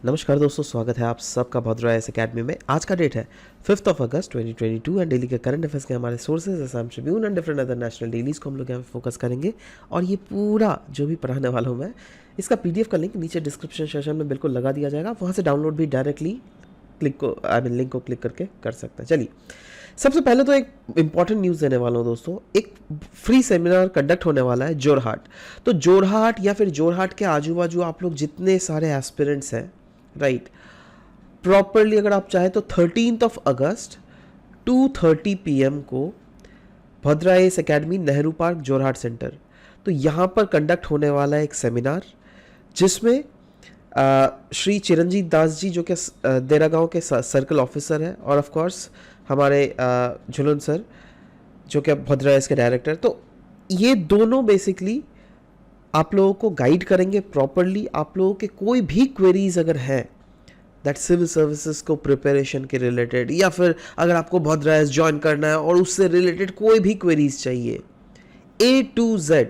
नमस्कार दोस्तों, स्वागत है आप सबका भद्रा एस अकेडमी में। आज का डेट है 5 अगस्त 2022 एंड डेली के करंट अफेयर्स के हमारे sources Assam Tribune and different other national dailies को हम लोग यहाँ पे फोकस करेंगे। और ये पूरा जो भी पढ़ाने वाला हूँ मैं, इसका पीडीएफ का लिंक नीचे डिस्क्रिप्शन सेक्शन में बिल्कुल लगा दिया जाएगा। वहाँ से डाउनलोड भी डायरेक्टली लिंक को क्लिक करके कर सकते हैं। चलिए, सबसे पहले तो एक इंपॉर्टेंट न्यूज़ देने वाला हूँ दोस्तों। एक फ्री सेमिनार कंडक्ट होने वाला है जोरहाट। तो जोरहाट या फिर जोरहाट के आजू बाजू आप लोग जितने सारे एस्पिरेंट्स हैं, राइट, प्रॉपरली अगर आप चाहें तो 13 अगस्त 2:30 PM को Bhadra S academy, Nehru park, Jorhat centre, तो यहाँ पर कंडक्ट होने वाला है एक सेमिनार जिसमें श्री चिरंजीत दास जी जो कि देरा गांव के सर्कल ऑफिसर हैं, और ऑफ कोर्स हमारे झुलन सर जो कि भद्रा एस के डायरेक्टर, तो ये दोनों बेसिकली आप लोगों को गाइड करेंगे प्रॉपरली। आप लोगों के कोई भी क्वेरीज अगर हैं दैट सिविल सर्विसेज को प्रिपरेशन के रिलेटेड, या फिर अगर आपको भद्रा एस ज्वाइन करना है और उससे रिलेटेड कोई भी क्वेरीज चाहिए, A to Z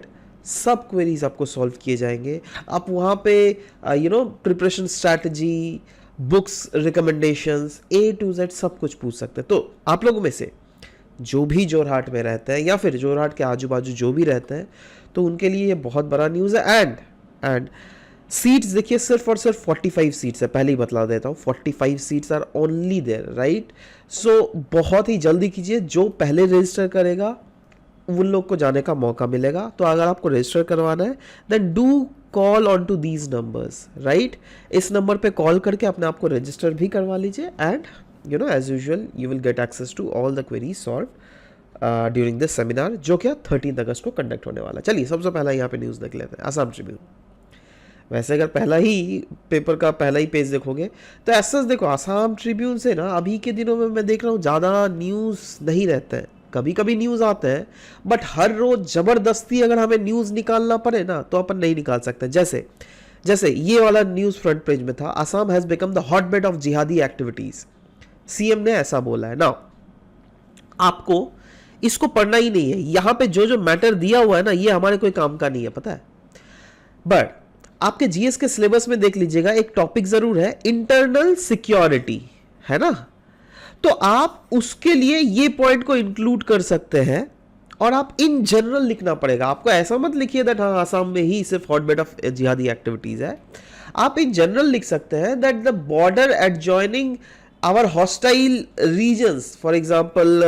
सब क्वेरीज आपको सॉल्व किए जाएंगे। आप वहाँ पे preparation strategy, books recommendations, A to Z सब कुछ पूछ सकते हैं। तो आप लोगों में से जो भी जोरहाट में रहते हैं या फिर जोरहाट के आजू बाजू जो भी रहते हैं, तो उनके लिए ये बहुत बड़ा न्यूज़ है। एंड सीट्स देखिए, सिर्फ और सिर्फ 45 सीट्स है। पहले ही बतला देता हूँ, 45 seats are only there, right. So बहुत ही जल्दी कीजिए। जो पहले रजिस्टर करेगा उन लोग को जाने का मौका मिलेगा। तो अगर आपको रजिस्टर करवाना है then do call on to these numbers, right. इस नंबर पे कॉल करके अपने आप को रजिस्टर भी करवा लीजिए and as usual you will get access to all the queries solve during this seminar, जो कि 13 अगस्त को कंडक्ट होने वाला है। चलिए, सबसे पहला यहाँ पे न्यूज़ देख लेते हैं। असम ट्रिब्यून। वैसे अगर पहला ही पेपर का पहला ही पेज देखोगे तो ऐसा देखो, असम ट्रिब्यून से ना अभी के दिनों में मैं देख रहा हूँ ज़्यादा न्यूज़ नहीं रहते हैं। कभी कभी न्यूज़ आते हैं, बट हर रोज़ ज़बरदस्ती अगर हमें न्यूज़ निकालना पड़े ना तो अपन नहीं निकाल सकते। जैसे ये वाला न्यूज़ फ्रंट पेज में था, Assam has become the hotbed of जिहादी एक्टिविटीज़। सीएम ने ऐसा बोला है ना। आपको इसको पढ़ना ही नहीं है। यहाँ पे जो जो मैटर दिया हुआ है ना, ये हमारे कोई काम का नहीं है, पता है। बट आपके जीएस के सिलेबस में देख लीजिएगा, एक टॉपिक जरूर है, इंटरनल सिक्योरिटी, है ना। तो आप उसके लिए ये पॉइंट को इंक्लूड कर सकते हैं और आप इन जनरल लिखना पड़ेगा। आपको ऐसा मत लिखिए दैट हाँ असम में ही सिर्फ हॉटबेड ऑफ जिहादी एक्टिविटीज है। आप इन जनरल लिख सकते हैं that the border adjoining our hostile regions, for example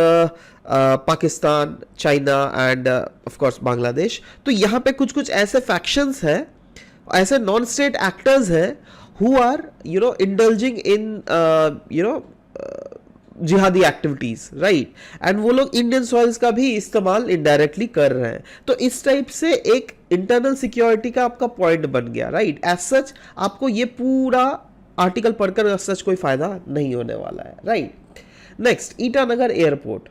Pakistan, China and of course Bangladesh. तो यहाँ पे कुछ कुछ ऐसे फैक्शंस हैं, ऐसे नॉन स्टेट एक्टर्स हैं हु आर इंडल्जिंग इन जिहादी एक्टिविटीज, राइट। एंड वो लोग इंडियन सॉइल्स का भी इस्तेमाल इनडायरेक्टली कर रहे हैं। तो इस टाइप से एक इंटरनल सिक्योरिटी का आपका पॉइंट बन गया, राइट। एज सच आपको ये पूरा आर्टिकल पढ़कर एज सच कोई फायदा नहीं होने वाला है, right. Next, Itanagar airport.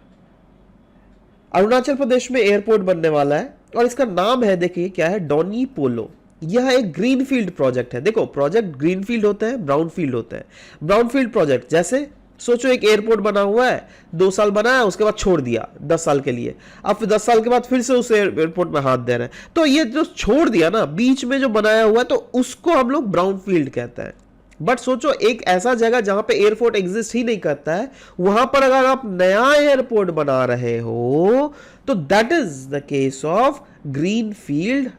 Arunachal Pradesh में एयरपोर्ट बनने वाला है और इसका नाम है, देखिए क्या है, डोनी पोलो। यह एक ग्रीनफील्ड प्रोजेक्ट है। देखो, प्रोजेक्ट ग्रीनफील्ड होते हैं, ब्राउनफील्ड होते हैं। ब्राउनफील्ड प्रोजेक्ट जैसे सोचो एक एयरपोर्ट बना हुआ है, 2 साल बनाया, उसके बाद छोड़ दिया 10 साल के लिए, अब फिर 10 साल के बाद फिर से उस एयरपोर्ट में हाथ दे रहे हैं। तो ये जो छोड़ दिया ना, बीच में जो बनाया हुआ है, तो उसको हम लोग ब्राउनफील्ड कहते हैं। बट सोचो एक ऐसा जगह जहां पे एयरपोर्ट एग्जिस्ट ही नहीं करता है, वहां पर अगर आप नया एयरपोर्ट बना रहे हो तो that is the case of greenfield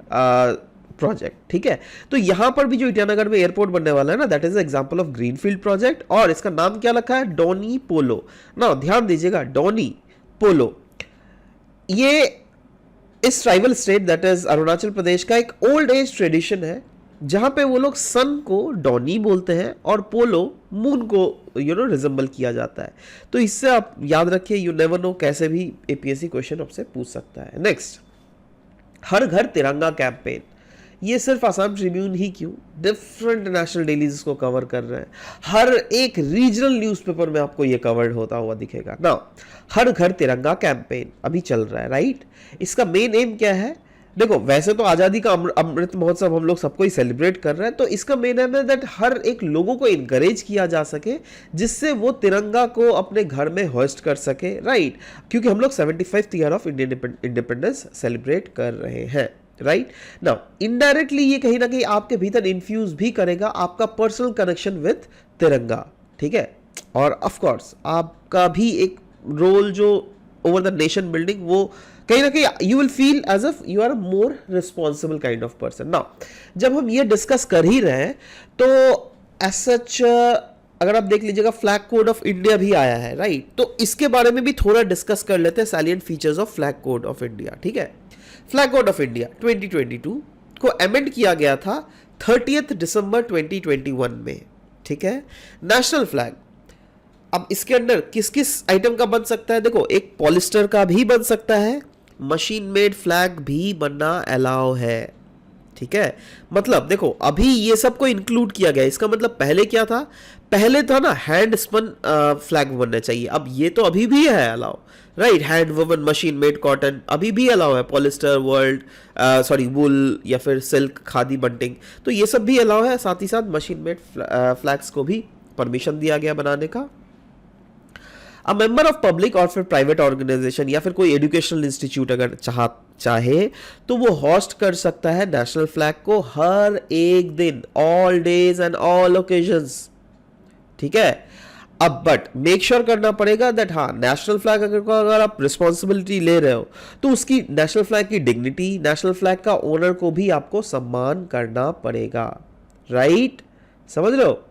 project, ठीक है। तो यहां पर भी जो ईटानगर में एयरपोर्ट बनने वाला है ना, that is example of greenfield project. और इसका नाम क्या रखा है, डोनी पोलो ना। ध्यान दीजिएगा, डोनी पोलो। ये इस tribal state that is Arunachal Pradesh का एक ओल्ड एज ट्रेडिशन है, जहां पे वो लोग सन को डॉनी बोलते हैं और पोलो मून को रिजेंबल किया जाता है। तो इससे आप याद रखिए, यू नेवर नो, कैसे भी एपीएससी क्वेश्चन आपसे पूछ सकता है। नेक्स्ट, हर घर तिरंगा कैंपेन। ये सिर्फ असम ट्रिब्यून ही क्यों, डिफरेंट नेशनल डेलीज इसको कवर कर रहे हैं। हर एक रीजनल न्यूज़पेपर में आपको ये कवर्ड होता हुआ दिखेगा ना। हर घर तिरंगा कैंपेन अभी चल रहा है, राइट। इसका मेन एम क्या है, देखो वैसे तो आज़ादी का अमृत महोत्सव हम लोग सबको ही सेलिब्रेट कर रहे हैं, तो इसका मेन एम है दैट हर एक लोगों को इनकरेज किया जा सके, जिससे वो तिरंगा को अपने घर में होस्ट कर सके, राइट। क्योंकि हम लोग 75th year of Indian independence celebrate कर रहे हैं। राइट नाउ इनडायरेक्टली ये कहीं ना कहीं आपके भीतर इन्फ्यूज भी करेगा आपका पर्सनल कनेक्शन विथ तिरंगा, ठीक है, और ऑफ कोर्स आपका भी एक रोल जो ओवर द नेशन बिल्डिंग, वो कहीं ना कहीं you will feel as if you are a more responsible kind of person. Now जब हम ये डिस्कस कर ही रहे हैं तो एज सच अगर आप देख लीजिएगा फ्लैग कोड ऑफ इंडिया भी आया है, राइट, तो इसके बारे में भी थोड़ा डिस्कस कर लेते हैं, salient features of flag code of India, ठीक है। फ्लैग कोड ऑफ इंडिया 2022 को अमेंड किया गया था 30 दिसंबर 2021 में, ठीक है। नेशनल फ्लैग अब इसके अंदर किस किस आइटम का बन सकता है, देखो एक पॉलिस्टर का भी बन सकता है, मशीन मेड फ्लैग भी बनना अलाउ है, ठीक है। मतलब देखो अभी ये सब को इंक्लूड किया गया, इसका मतलब पहले क्या था, पहले था ना हैंड स्पन फ्लैग बनना चाहिए, अब ये तो अभी भी है allow, right, hand woven machine made cotton अभी भी अलाउ है, पॉलिस्टर वुल या फिर सिल्क खादी बंटिंग, तो ये सब भी अलाउ है, साथ ही साथ मशीन मेड फ्लैग्स को भी परमिशन दिया गया बनाने का। अ मेंबर ऑफ पब्लिक और फिर प्राइवेट ऑर्गेनाइजेशन या फिर कोई एजुकेशनल इंस्टीट्यूट अगर चाहे तो वो होस्ट कर सकता है नेशनल फ्लैग को हर एक दिन, all days and all occasions, ठीक है। अब बट मेक श्योर करना पड़ेगा दैट हाँ नेशनल फ्लैग अगर आप रिस्पॉन्सिबिलिटी ले रहे हो तो उसकी नेशनल फ्लैग की डिग्निटी, नेशनल फ्लैग का ओनर को भी आपको सम्मान करना पड़ेगा, राइट, समझ रहे हो।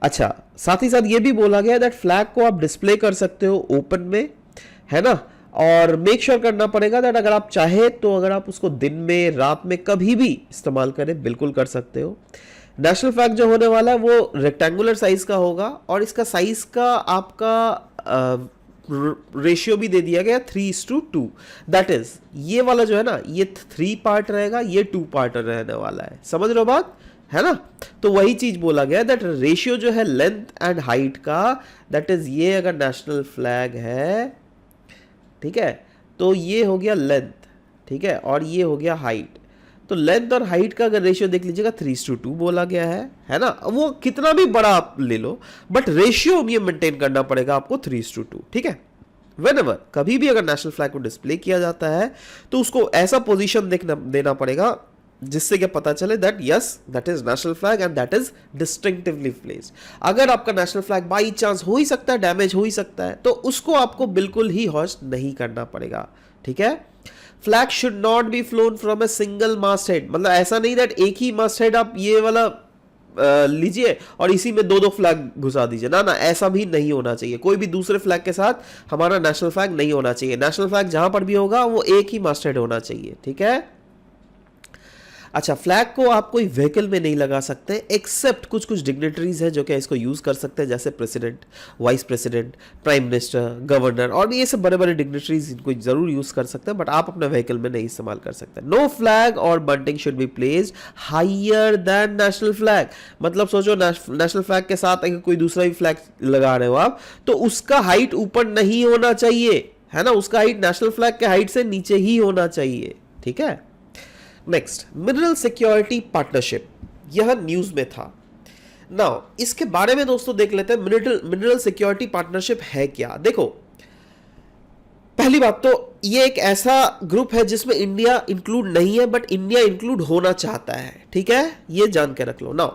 अच्छा, साथ ही साथ ये भी बोला गया दैट फ्लैग को आप डिस्प्ले कर सकते हो ओपन में, है ना, और मेक श्योर करना पड़ेगा दैट अगर आप चाहे तो अगर आप उसको दिन में रात में कभी भी इस्तेमाल करें बिल्कुल कर सकते हो। नेशनल फ्लैग जो होने वाला है वो रेक्टेंगुलर साइज का होगा और इसका साइज का आपका रेशियो भी दे दिया गया 3:2, दैट इज ये वाला जो है ना ये 3 पार्ट रहेगा, ये 2 पार्ट रहने वाला है, समझ रहे हो बात, है ना। तो वही चीज बोला गया दैट रेशियो जो है लेंथ एंड हाइट का, दैट इज ये अगर नेशनल फ्लैग है, ठीक है, तो ये हो गया लेंथ, ठीक है, और ये हो गया हाइट, तो लेंथ और हाइट का अगर रेशियो देख लीजिएगा 3:2 बोला गया है ना, वो कितना भी बड़ा आप ले लो बट रेशियो ये मेंटेन करना पड़ेगा आपको 3:2, ठीक है। Whenever कभी भी अगर नेशनल फ्लैग को डिस्प्ले किया जाता है तो उसको ऐसा पोजीशन देना पड़ेगा जिससे क्या पता चले that yes that is national flag and that is distinctively placed. अगर आपका नेशनल फ्लैग बाई चांस हो ही सकता है, डैमेज हो ही सकता है, तो उसको आपको बिल्कुल ही होस्ट नहीं करना पड़ेगा, ठीक है। Flag should not be flown from a single mast head, मतलब ऐसा नहीं दैट एक ही मास्ट हेड आप ये वाला लीजिए और इसी में 2 फ्लैग घुसा दीजिए, ना ना ऐसा भी नहीं होना चाहिए, कोई भी दूसरे फ्लैग के साथ हमारा नेशनल फ्लैग नहीं होना चाहिए, नेशनल फ्लैग जहां पर भी होगा वो एक ही मास्ट हेड होना चाहिए, ठीक है। अच्छा, फ्लैग को आप कोई व्हीकल में नहीं लगा सकते एक्सेप्ट कुछ कुछ डिग्नेटरीज है जो कि इसको यूज कर सकते हैं, जैसे president, vice president, prime minister, governor और ये सब बड़े बड़े डिग्नेटरीज इनको जरूर यूज कर सकते हैं, बट आप अपने व्हीकल में नहीं इस्तेमाल कर सकते। नो फ्लैग और bunting should be placed higher than national flag, मतलब सोचो नेशनल फ्लैग के साथ अगर कोई दूसरा भी फ्लैग लगा रहे हो आप तो उसका हाइट ऊपर नहीं होना चाहिए, है ना, उसका हाइट नेशनल फ्लैग के हाइट से नीचे ही होना चाहिए, ठीक है। नेक्स्ट, मिनरल सिक्योरिटी पार्टनरशिप, यह न्यूज में था। नाउ इसके बारे में दोस्तों देख लेते हैं मिनरल सिक्योरिटी पार्टनरशिप है क्या। देखो पहली बात तो ये एक ऐसा ग्रुप है जिसमें इंडिया इंक्लूड नहीं है बट इंडिया इंक्लूड होना चाहता है, ठीक है, ये जान के रख लो। नाउ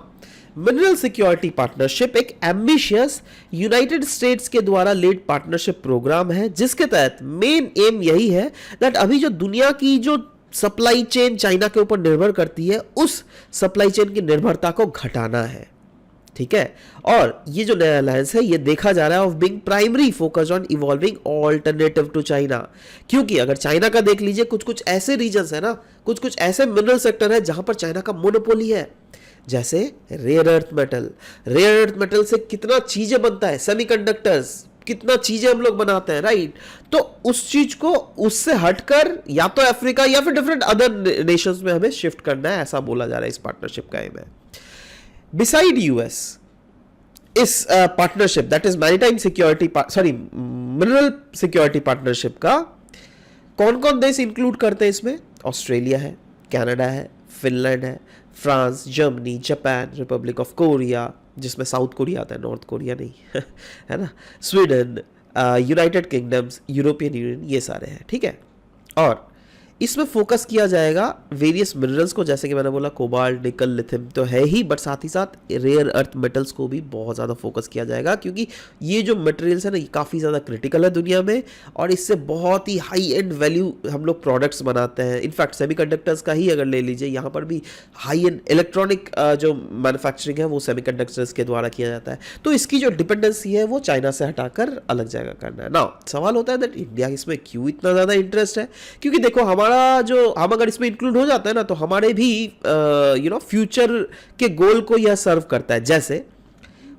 मिनरल सिक्योरिटी पार्टनरशिप एक एम्बिशियस यूनाइटेड स्टेट्स के द्वारा लीड पार्टनरशिप प्रोग्राम है जिसके तहत मेन एम यही है दैट अभी जो दुनिया की जो सप्लाई चेन चाइना के ऊपर निर्भर करती है उस सप्लाई चेन की निर्भरता को घटाना है, ठीक है। और ये जो नया अलायंस है ये देखा जा रहा है of being primary focus on evolving alternative to China, क्योंकि अगर चाइना का देख लीजिए कुछ कुछ ऐसे रीजन्स है ना, कुछ कुछ ऐसे मिनरल सेक्टर है जहां पर चाइना का मोनोपोली है, जैसे रेयर अर्थ मेटल से कितना चीजें बनता है, सेमीकंडक्टर्स, कितना चीजें हम लोग बनाते हैं, राइट। तो उस चीज को उससे हटकर या तो अफ्रीका या फिर डिफरेंट अदर नेशंस में हमें शिफ्ट करना है, ऐसा बोला जा रहा है इस पार्टनरशिप का एम है। बिसाइड यूएस इस partnership that is maritime security mineral security partnership का कौन कौन देश इंक्लूड करते हैं इसमें, ऑस्ट्रेलिया है, कनाडा है, फिनलैंड है, France, Germany, Japan, Republic of Korea जिसमें साउथ कोरिया आता है, नॉर्थ कोरिया नहीं है ना, Sweden, United kingdoms, European union, ये सारे हैं, ठीक है। और इसमें फोकस किया जाएगा वेरियस मिनरल्स को, जैसे कि मैंने बोला कोबाल्ट, निकल, लिथियम तो है ही, बट साथ ही साथ रेयर अर्थ मेटल्स को भी बहुत ज़्यादा फोकस किया जाएगा, क्योंकि ये जो मटेरियल्स है ना, ये काफ़ी ज़्यादा क्रिटिकल है दुनिया में, और इससे बहुत ही हाई एंड वैल्यू हम लोग प्रोडक्ट्स बनाते हैं। इनफैक्ट सेमीकंडक्टर्स का ही अगर ले लीजिए, यहाँ पर भी हाई एंड इलेक्ट्रॉनिक जो मैन्युफैक्चरिंग है वो सेमीकंडक्टर्स के द्वारा किया जाता है। तो इसकी जो डिपेंडेंसी है वो चाइना से हटाकर अलग जगह करना है। नाउ सवाल होता है दैट इंडिया इसमें क्यों इतना ज़्यादा इंटरेस्ट है, क्योंकि देखो हमारा जो हम अगर इसमें इंक्लूड हो जाता है ना, तो हमारे भी फ्यूचर के गोल को यह सर्व करता है। जैसे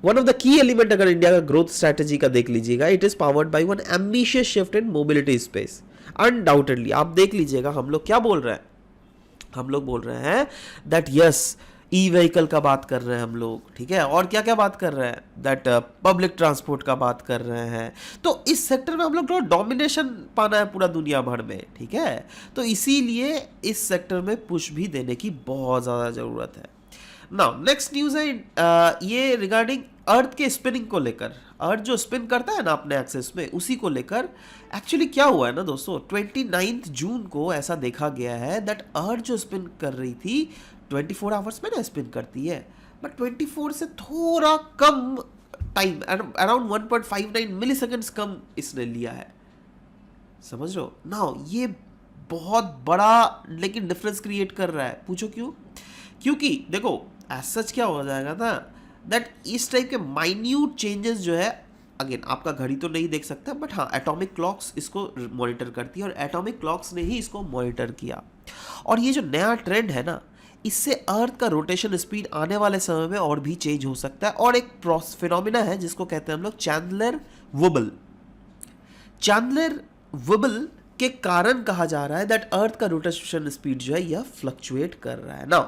one of the key element अगर इंडिया का ग्रोथ स्ट्रेटेजी का देख लीजिएगा, it is powered by one ambitious shift in mobility space. Undoubtedly आप देख लीजिएगा, हम लोग क्या बोल रहे हैं, हम लोग बोल रहे हैं दैट यस ई व्हीकल का बात कर रहे हैं हम लोग, ठीक है, और क्या क्या बात कर रहे हैं, दैट पब्लिक ट्रांसपोर्ट का बात कर रहे हैं। तो इस सेक्टर में हम लोग डोमिनेशन पाना है पूरा दुनिया भर में, ठीक है, तो इसीलिए इस सेक्टर में पुश भी देने की बहुत ज़्यादा ज़रूरत है। नाउ नेक्स्ट न्यूज़ है ये रिगार्डिंग अर्थ के स्पिनिंग को लेकर। अर्थ जो स्पिन करता है ना अपने एक्सेस में, उसी को लेकर एक्चुअली क्या हुआ है ना दोस्तों, 29 जून को ऐसा देखा गया है दैट अर्थ जो स्पिन कर रही थी 24 आवर्स में ना स्पिन करती है, बट 24 से थोड़ा कम टाइम, अराउंड 1.59 मिली सेकेंड्स कम इसने लिया है, समझ लो ना। ये बहुत बड़ा लेकिन डिफरेंस क्रिएट कर रहा है। पूछो क्यों? क्योंकि देखो एज सच क्या हो जाएगा ना, दैट इस टाइप के माइन्यूट चेंजेस जो है, अगेन आपका घड़ी तो नहीं देख सकता, बट हाँ एटॉमिक क्लॉक्स इसको मॉनिटर करती है, और एटॉमिक क्लॉक्स ने ही इसको मॉनिटर किया। और ये जो नया ट्रेंड है ना, इससे अर्थ का रोटेशन स्पीड आने वाले समय में और भी चेंज हो सकता है। और एक फिनोमिना है जिसको कहते हैं हम लोग चैंडलर वुबल। चैंडलर वुबल के कारण कहा जा रहा है दैट अर्थ का रोटेशन स्पीड जो है यह फ्लक्चुएट कर रहा है। नाउ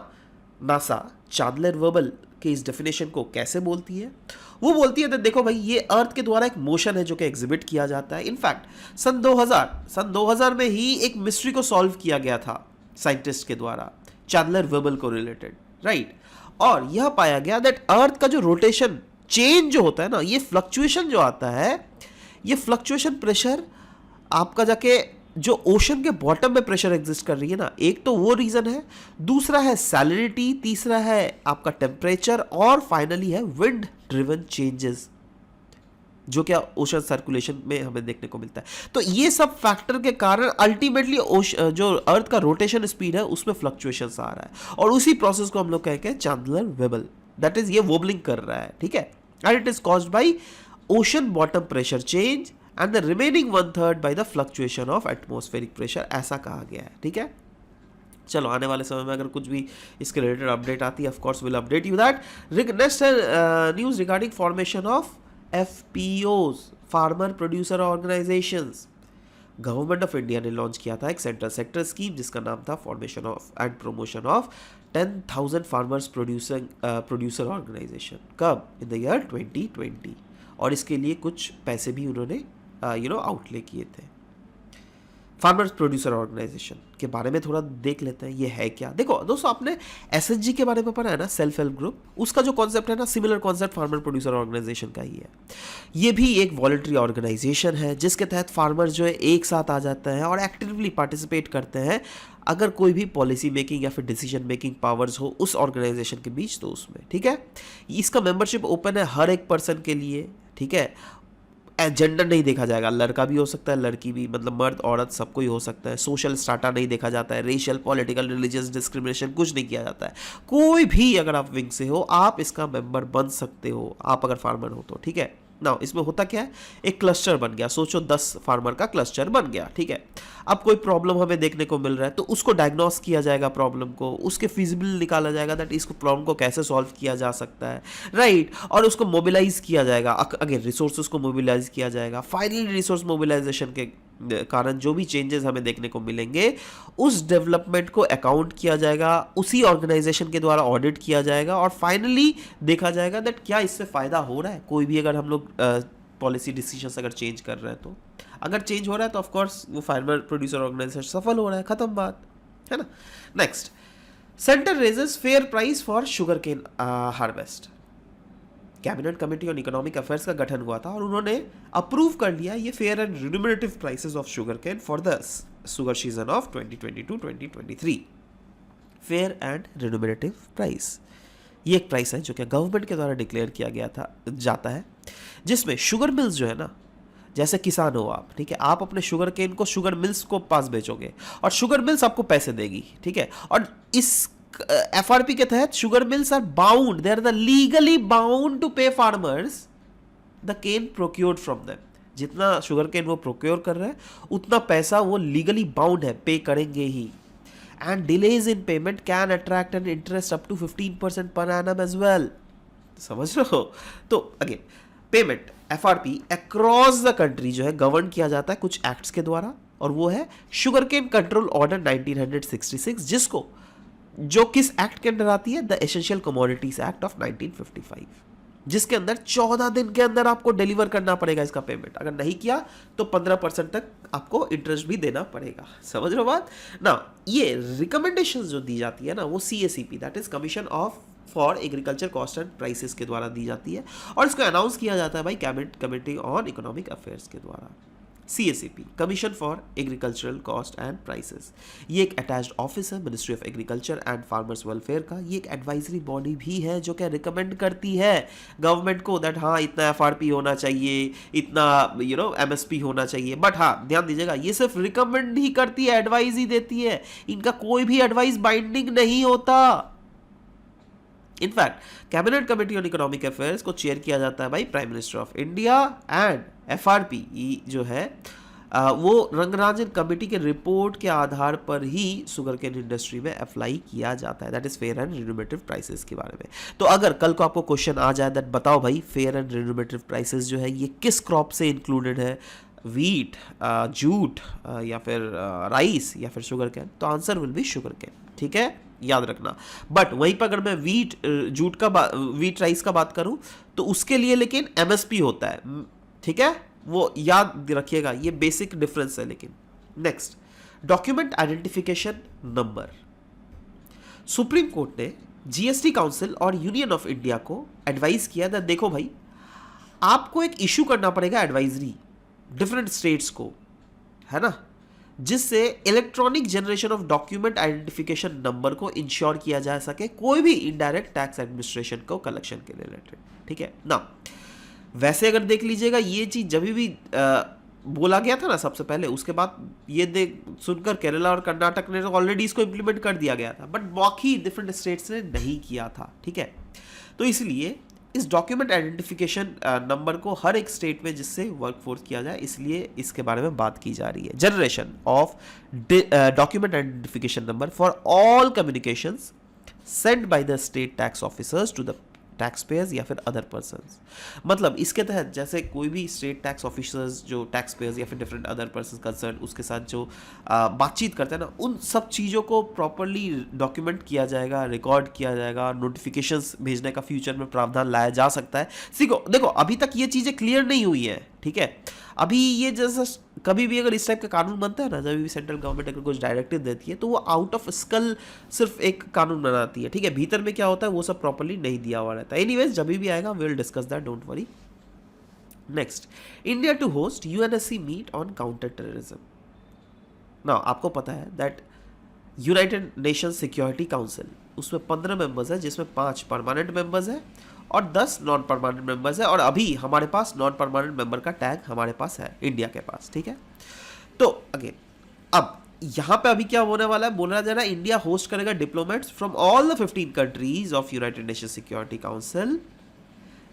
नासा चैंडलर वुबल के इस डेफिनेशन को कैसे बोलती है? वो बोलती है, देखो भाई ये अर्थ के द्वारा एक मोशन है जो कि एग्जिबिट किया जाता है। इनफैक्ट सन 2000 में ही एक मिस्ट्री को सॉल्व किया गया था साइंटिस्ट के द्वारा चैंडलर वुबल को रिलेटेड, राइट। और यह पाया गया दैट अर्थ का जो रोटेशन चेंज जो होता है ना, ये फ्लक्चुएशन जो आता है, ये फ्लक्चुएशन प्रेशर आपका जाके जो ओशन के बॉटम में प्रेशर एग्जिस्ट कर रही है ना, एक तो वो रीजन है, दूसरा है सैलिनिटी, तीसरा है आपका टेम्परेचर, और फाइनली है विंड ड्रिवन चेंजेस जो क्या ओशन सर्कुलेशन में हमें देखने को मिलता है। तो ये सब फैक्टर के कारण अल्टीमेटली जो अर्थ का रोटेशन स्पीड है उसमें फ्लक्चुएशंस आ रहा है, और उसी प्रोसेस को हम लोग कहते हैं चैंडलर वुबल, दैट इज ये वोबलिंग कर रहा है, ठीक है, and it is caused by ocean bottom pressure change and the remaining 1/3 by the fluctuation of atmospheric pressure, ऐसा कहा गया है, ठीक है। चलो आने वाले समय में अगर कुछ भी इसके रिलेटेड अपडेट आती है, of course will update you that. Next news regarding formation of FPOs, farmer producer organisations. Government of India ने लॉन्च किया था एक सेंट्रल सेक्टर स्कीम जिसका नाम था formation of and promotion of 10,000 farmers producer organisation. कब? In the year 2020। और इसके लिए कुछ पैसे भी उन्होंने आउटले किए थे। फार्मर्स प्रोड्यूसर ऑर्गेनाइजेशन के बारे में थोड़ा देख लेते हैं, ये है क्या। देखो दोस्तों, आपने SHG के बारे में पढ़ा है ना, सेल्फ हेल्प ग्रुप, उसका जो कॉन्सेप्ट है ना, similar concept farmer producer organisation का ही है। ये भी एक वॉलंटरी ऑर्गेनाइजेशन है जिसके तहत फार्मर जो है एक साथ आ जाते हैं और एक्टिवली पार्टिसिपेट करते हैं। अगर कोई भी पॉलिसी मेकिंग या फिर डिसीजन मेकिंग पावर्स हो उस ऑर्गेनाइजेशन के बीच, तो उसमें, ठीक है। इसका मेंबरशिप ओपन है हर एक पर्सन के लिए, ठीक है। जेंडर नहीं देखा जाएगा, लड़का भी हो सकता है, लड़की भी, मतलब मर्द औरत सबको ही हो सकता है। सोशल स्टाटा नहीं देखा जाता है, रेशियल पॉलिटिकल रिलीजियस डिस्क्रिमिनेशन कुछ नहीं किया जाता है। कोई भी अगर आप विंग से हो, आप इसका मेंबर बन सकते हो, आप अगर फार्मर हो तो, ठीक है ना। इसमें होता क्या है, एक क्लस्टर बन गया, सोचो 10 फार्मर का क्लस्टर बन गया, ठीक है। अब कोई प्रॉब्लम हमें देखने को मिल रहा है तो उसको डायग्नोस किया जाएगा, प्रॉब्लम को, उसके फिजिबल निकाला जाएगा दैट इसको प्रॉब्लम को कैसे सॉल्व किया जा सकता है, राइट। और उसको मोबिलाइज किया जाएगा, अगेन रिसोर्सेज को मोबिलाइज किया जाएगा। फाइनली रिसोर्स मोबिलाइजेशन के कारण जो भी चेंजेस हमें देखने को मिलेंगे उस डेवलपमेंट को अकाउंट किया जाएगा, उसी ऑर्गेनाइजेशन के द्वारा ऑडिट किया जाएगा, और फाइनली देखा जाएगा दैट क्या इससे फ़ायदा हो रहा है। कोई भी अगर हम लोग पॉलिसी डिसीजंस अगर चेंज कर रहे हैं तो, अगर चेंज हो रहा है तो ऑफकोर्स वो फार्मर प्रोड्यूसर ऑर्गेनाइजेशन सफल हो रहा है, खत्म बात है ना। Next, centre raises fair price for sugar cane harvest. Cabinet committee on economic affairs का गठन हुआ था और उन्होंने अप्रूव कर लिया ये fair and remunerative prices of sugar cane for the sugar season of 2022-2023. Fair and remunerative price, ये एक प्राइस है जो कि गवर्नमेंट के द्वारा डिक्लेयर किया गया जाता है, जिसमें शुगर मिल्स जो है ना, जैसे किसान हो आप, ठीक है, आप अपने शुगर केन को शुगर मिल्स को पास बेचोगे और शुगर मिल्स आपको पैसे देगी, ठीक है, और इस एफआरपी के तहत sugar mills are bound, they are the legally bound to pay farmers the cane procured from them. जितना शुगर केन वो प्रोक्योर कर रहे हैं उतना पैसा वो लीगली बाउंड है, पे करेंगे ही। And delays in payment can attract an interest up to 15% per annum as well. समझ रहे हो? तो again payment FRP across the country जो है गवर्न किया जाता है कुछ एक्ट्स के द्वारा, और वो है शुगर केन कंट्रोल ऑर्डर 1966, जिसको जो किस एक्ट के अंदर आती है, the essential commodities act of 1955, जिसके अंदर 14 दिन के अंदर आपको डिलीवर करना पड़ेगा इसका पेमेंट। अगर नहीं किया तो 15% तक आपको इंटरेस्ट भी देना पड़ेगा। समझ रहे हो बात ना? ये रिकमेंडेशंस जो दी जाती है ना, वो CACP, that is commission of for agriculture cost and prices के द्वारा दी जाती है, और इसको अनाउंस किया जाता है भाई cabinet committee on economic affairs के द्वारा। CACP, commission for agricultural cost and prices, ये एक अटैच्ड ऑफिस है ministry of agriculture and farmers welfare का। ये एक एडवाइजरी बॉडी भी है जो क्या रिकमेंड करती है गवर्नमेंट को दैट हाँ इतना FRP होना चाहिए, इतना MSP होना चाहिए। बट हाँ ध्यान दीजिएगा, ये सिर्फ रिकमेंड ही करती है, एडवाइस ही देती है, इनका कोई भी एडवाइस बाइंडिंग नहीं होता। In fact cabinet committee on economic affairs को चेयर किया जाता है भाई prime minister of India, and FRP जो है वो रंगराजन कमेटी के रिपोर्ट के आधार पर ही शुगर केन इंडस्ट्री में अप्लाई किया जाता है, that is fair and remunerative prices के बारे में। तो अगर कल को आपको क्वेश्चन आ जाए दैट बताओ भाई फेयर एंड रिन्यूमेटिव प्राइसेस जो है ये किस क्रॉप से इंक्लूडेड है, वीट, जूट या फिर राइस या फिर शुगर कैन, तो answer will be sugar cane, ठीक है, याद रखना। बट वहीं पर अगर मैं वीट राइस का बात करूं तो उसके लिए लेकिन MSP होता है, ठीक है, वो याद रखिएगा, ये बेसिक डिफरेंस है। लेकिन next, document identification number. Supreme court ने GST काउंसिल और यूनियन ऑफ इंडिया को एडवाइस किया था, देखो भाई आपको एक इशू करना पड़ेगा एडवाइजरी डिफरेंट स्टेट्स को, है ना, जिससे electronic generation of document identification number को इंश्योर किया जा सके कोई भी इनडायरेक्ट टैक्स एडमिनिस्ट्रेशन को कलेक्शन के रिलेटेड, ठीक है ना। वैसे अगर देख लीजिएगा ये चीज जब भी बोला गया था ना सबसे पहले, उसके बाद ये सुनकर केरला और कर्नाटक ने तो ऑलरेडी इसको इंप्लीमेंट कर दिया गया था, बट बाकी डिफरेंट स्टेट्स ने नहीं किया था, ठीक है। तो इसलिए इस डॉक्यूमेंट आइडेंटिफिकेशन नंबर को हर एक स्टेट में जिससे वर्कफोर्स किया जाए, इसलिए इसके बारे में बात की जा रही है। Generation of document identification number for all communications send by the state tax officers to the tax payers या फिर अदर पर्सन्स। मतलब इसके तहत जैसे कोई भी स्टेट टैक्स ऑफिसर्स जो टैक्स पेयर्स या फिर डिफरेंट अदर पर्सन कंसर्न उसके साथ जो बातचीत करते हैं ना, उन सब चीज़ों को प्रॉपरली डॉक्यूमेंट किया जाएगा, रिकॉर्ड किया जाएगा, नोटिफिकेशंस भेजने का फ्यूचर में प्रावधान लाया जा सकता है। देखो अभी तक ये चीज़ें क्लियर नहीं हुई हैं, ठीक है। अभी ये जैसा कभी भी अगर इस टाइप का कानून बनता है ना, जब भी सेंट्रल गवर्नमेंट अगर कुछ डायरेक्टिव देती है तो वो आउट ऑफ स्कल सिर्फ एक कानून बनाती है, ठीक है, भीतर में क्या होता है वो सब प्रॉपर्ली नहीं दिया हुआ रहता है। एनीवेज जब भी आएगा we will discuss that, don't worry. Next, India to host UNSC meet on counter terrorism. ना आपको पता है that United Nation Security Council, उसमें 15 मेंबर्स है, जिसमें 5 परमानेंट मेंबर्स हैं और 10 नॉन परमानेंट मेंबर्स है, और अभी हमारे पास नॉन परमानेंट मेंबर का टैग हमारे पास है इंडिया के पास, ठीक है। तो अगेन अब यहाँ पे अभी क्या होने वाला है, बोला जा रहा है इंडिया होस्ट करेगा diplomats from all the 15 countries of United Nation Security council,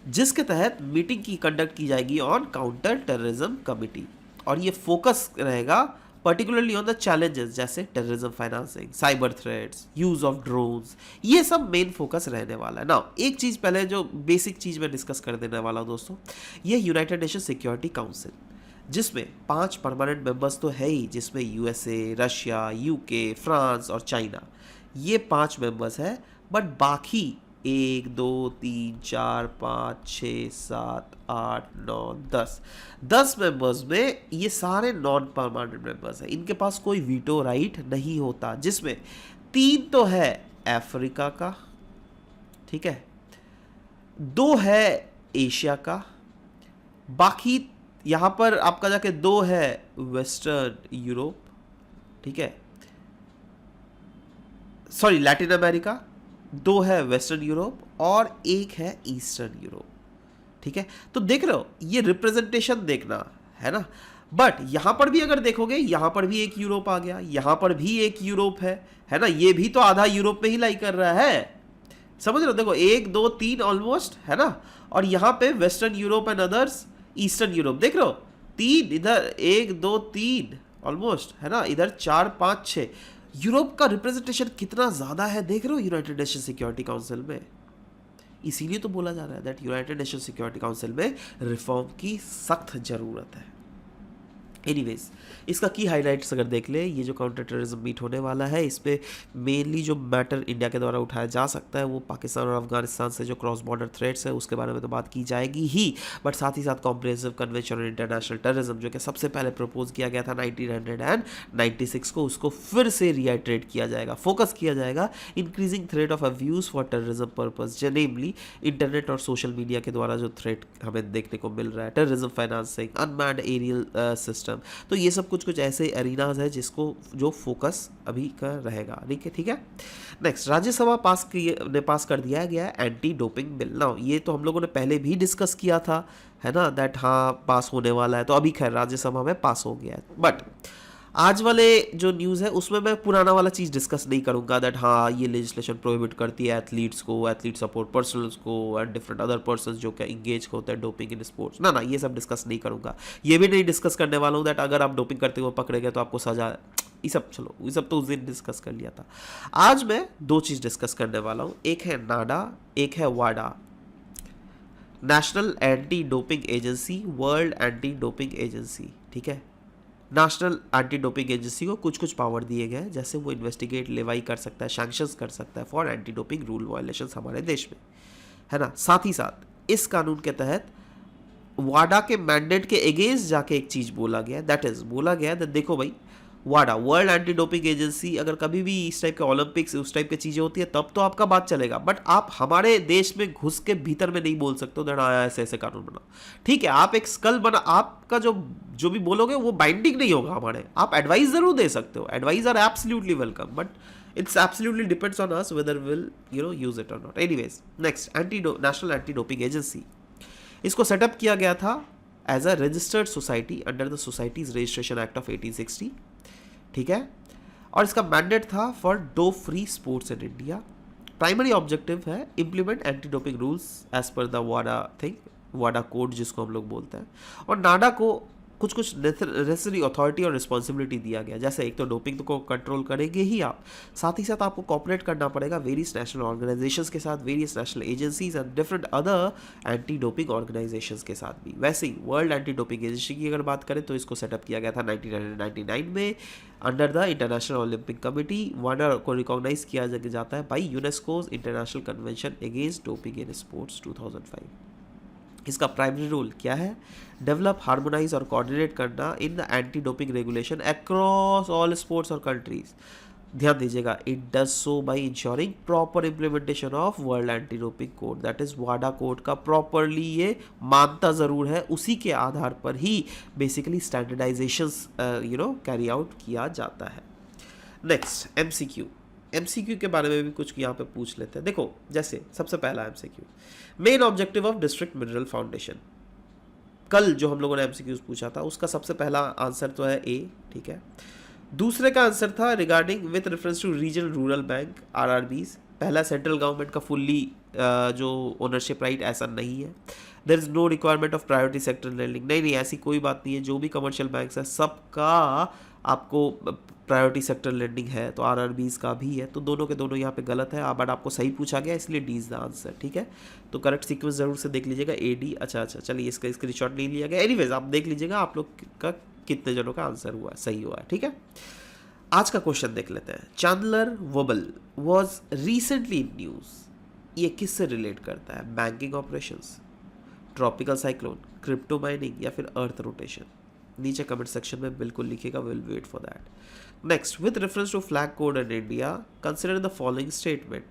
जिसके तहत मीटिंग की कंडक्ट की जाएगी ऑन काउंटर टेररिज्म कमिटी, और ये फोकस रहेगा पर्टिकुलरली ऑन द चैलेंजेस जैसे terrorism financing, cyber threats, use of drones, ये सब मेन फोकस रहने वाला है ना। एक चीज पहले जो बेसिक चीज मैं डिस्कस कर देने वाला हूं दोस्तों, ये यूनाइटेड नेशन सिक्योरिटी काउंसिल, जिसमें 5 परमानेंट मेंबर्स तो है ही, जिसमें USA, रशिया, UK, फ्रांस और चाइना, ये 5 मेंबर्स है। बट बाकी 1 2 3 4 5 6 7 8 9 10 मेंबर्स में ये सारे नॉन परमानेंट मेंबर्स हैं, इनके पास कोई वीटो राइट नहीं होता, जिसमें 3 तो है अफ्रीका का, ठीक है, 2 है एशिया का, बाकी यहाँ पर आपका जाके 2 है वेस्टर्न यूरोप, ठीक है, सॉरी लैटिन अमेरिका, 2 है वेस्टर्न यूरोप और 1 है ईस्टर्न यूरोप। ठीक है, तो देख रहे हो ये रिप्रेजेंटेशन देखना है ना। बट यहां पर भी अगर देखोगे, यहां पर भी एक यूरोप आ गया, यहां पर भी एक यूरोप है ना, ये भी तो आधा यूरोप में ही लाई कर रहा है, समझ रहे हो। देखो 1 2 3 ऑलमोस्ट है ना, और यहां पे western Europe and others eastern Europe, देख रहे हो 3 इधर, 1 2 3 ऑलमोस्ट है ना, इधर 4 5 6। यूरोप का रिप्रेजेंटेशन कितना ज्यादा है देख रहे हो यूनाइटेड नेशन सिक्योरिटी काउंसिल में। इसीलिए तो बोला जा रहा है that United Nation Security council में रिफॉर्म की सख्त जरूरत है। एनीवेज, इसका की हाईलाइट्स अगर देख ले, ये जो काउंटर टेररिज्म मीट होने वाला है, इस पे मेनली जो मैटर इंडिया के द्वारा उठाया जा सकता है वो पाकिस्तान और अफगानिस्तान से जो क्रॉस बॉर्डर थ्रेट्स है उसके बारे में तो बात की जाएगी ही, बट साथ ही साथ comprehensive convention on international terrorism जो कि सबसे पहले प्रपोज किया गया था 1996 को, उसको फिर से रीआइट्रेट किया जाएगा, फोकस किया जाएगा increasing threat of abuse for terrorism purpose, namely internet और सोशल मीडिया के द्वारा जो थ्रेट हमें देखने को मिल रहा है, terrorism financing, unmanned aerial system. तो ये सब कुछ ऐसे एरिनाज है जिसको जो फोकस अभी का रहेगा। ठीक है। नेक्स्ट, राज्यसभा पास कर दिया गया है एंटी डोपिंग बिल। नाउ ये तो हम लोगों ने पहले भी डिस्कस किया था है ना, दैट हाँ पास होने वाला है, तो अभी खैर राज्यसभा में पास हो गया है। बट आज वाले जो न्यूज़ है उसमें मैं पुराना वाला चीज़ डिस्कस नहीं करूंगा दैट हाँ ये लेजिस्लेशन प्रोहिबिट करती है एथलीट्स को, एथलीट सपोर्ट पर्सनल्स को एंड डिफरेंट अदर पर्सन्स जो कि इंगेज होते हैं डोपिंग इन स्पोर्ट्स, ना ये सब डिस्कस नहीं करूंगा। ये भी नहीं डिस्कस करने वाला हूँ दैट अगर आप डोपिंग करते हुए पकड़े गए तो आपको सजा, ये सब चलो ये सब तो उस दिन डिस्कस कर लिया था। आज मैं 2 चीज़ डिस्कस करने वाला हूँ, एक है नाडा, एक है वाडा, national anti doping agency, world anti doping agency. ठीक है, नेशनल एंटी डोपिंग एजेंसी को कुछ कुछ पावर दिए गए हैं, जैसे वो इन्वेस्टिगेट लेवाई कर सकता है, सैंक्शंस कर सकता है for anti doping rule violations हमारे देश में, है ना। साथ ही साथ इस कानून के तहत वाडा के मैंडेट के अगेंस्ट जाके एक चीज़ बोला गया, दैट इज बोला गया दैट देखो भाई वाडा वर्ल्ड एंटी डोपिंग एजेंसी अगर कभी भी इस टाइप के ओलंपिक्स उस टाइप की चीज़ें होती है तब तो आपका बात चलेगा, बट आप हमारे देश में घुस के भीतर में नहीं बोल सकते हो दैट आया ऐसे ऐसे कानून बना। ठीक है, आप एक स्कल बना, आपका जो भी बोलोगे वो बाइंडिंग नहीं होगा हमारे, आप एडवाइस जरूर दे सकते हो, advice are absolutely welcome, but it's absolutely depends on us whether will use it और not. Anyways, next national anti doping agency, इसको सेटअप किया गया था as a registered society under the societies registration act of 1860। ठीक है, और इसका mandate था for dope free sports in India. Primary objective है implement anti doping rules as per the Wada thing, Wada code जिसको हम लोग बोलते हैं, और नाडा को कुछ कुछ नेसेसरी अथॉरिटी और रिस्पॉन्सिबिलिटी दिया गया, जैसे एक तो डोपिंग को कंट्रोल करेंगे ही आप, साथ ही साथ आपको कॉपरेट करना पड़ेगा वेरियस नेशनल ऑर्गेनाइजेशंस के साथ, various national agencies and different other anti doping organisations के साथ भी। वैसे ही वर्ल्ड एंटी डोपिंग एजेंसी की अगर बात करें तो इसको सेटअप किया गया था 1999 में under the international Olympic committee. वाडा को रिकॉग्नाइज किया जाता है by UNESCO's international convention against doping in sports 2005। इसका प्राइमरी रोल क्या है, डेवलप, हार्मोनाइज और कोऑर्डिनेट करना in the anti doping regulation across all sports और कंट्रीज। ध्यान दीजिएगा, it does so by ensuring proper implementation of World anti Doping Code, that is वाडा code का प्रॉपरली ये मानता ज़रूर है, उसी के आधार पर ही बेसिकली स्टैंडर्डाइजेशंस कैरी आउट किया जाता है। नेक्स्ट, एमसीक्यू के बारे में भी कुछ यहाँ पे पूछ लेते हैं। देखो जैसे सबसे पहला MCQ, main objective of district mineral foundation. कल जो हम लोगों ने एमसीक्यूज पूछा था उसका सबसे पहला आंसर तो है ए। ठीक है, दूसरे का आंसर था regarding with reference to regional rural bank RRBs. पहला सेंट्रल गवर्नमेंट का फुल्ली जो ओनरशिप राइट ऐसा नहीं है। There is no requirement of priority sector lending, नहीं ऐसी कोई बात नहीं है, जो भी कमर्शियल बैंक्स है सबका आपको प्रायोरिटी सेक्टर लेंडिंग है, तो आरआरबीज का भी है, तो दोनों के दोनों यहाँ पे गलत है, बट आपको सही पूछा गया इसलिए डी इज द आंसर। ठीक है, तो करेक्ट सीक्वेंस जरूर से देख लीजिएगा, ए डी। अच्छा चलिए इसका स्क्रीनशॉट नहीं लिया गया, एनीवेज आप देख लीजिएगा आप लोग का कितने जनों का आंसर हुआ सही हुआ है। ठीक है, आज का क्वेश्चन देख लेते हैं। Chandler wobble was recently in news, ये किससे रिलेट करता है, banking operations, tropical cyclone, crypto mining या फिर अर्थ रोटेशन? नीचे कमेंट सेक्शन में बिल्कुल लिखिएगा, will wait for that. Next, with reference to flag code in India consider the following statement,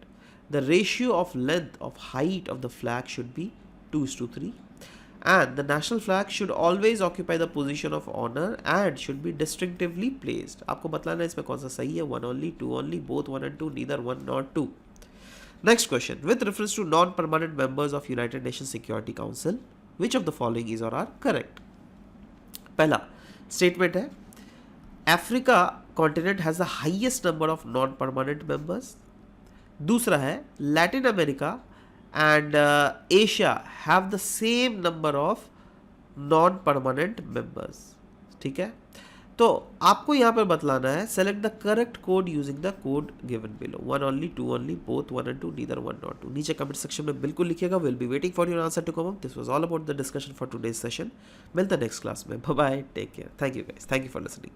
the ratio of length of height of the flag should be 2:3, And the national flag should always occupy the position of honor and should be distinctively placed. आपको बतलाना है इसमें कौन सा सही है, one only, two only, both one and two, neither one nor two. Next question. With reference to non-permanent members of United Nations Security Council, which of the following is or are correct? पहला statement है Africa continent has the highest number of non-permanent members. दूसरा है Latin America and Asia have the same number of non permanent members. ठीक है, तो आपको यहाँ पर बतलाना है select the correct code using the code given below. One only, two only, both one and two, neither one not two. नीचे comment section में बिल्कुल लिखिएगा. Will be waiting for your answer to come up. This was all about the discussion for today's session. मिलते हैं next class में. Bye bye, take care. Thank you guys, thank you for listening.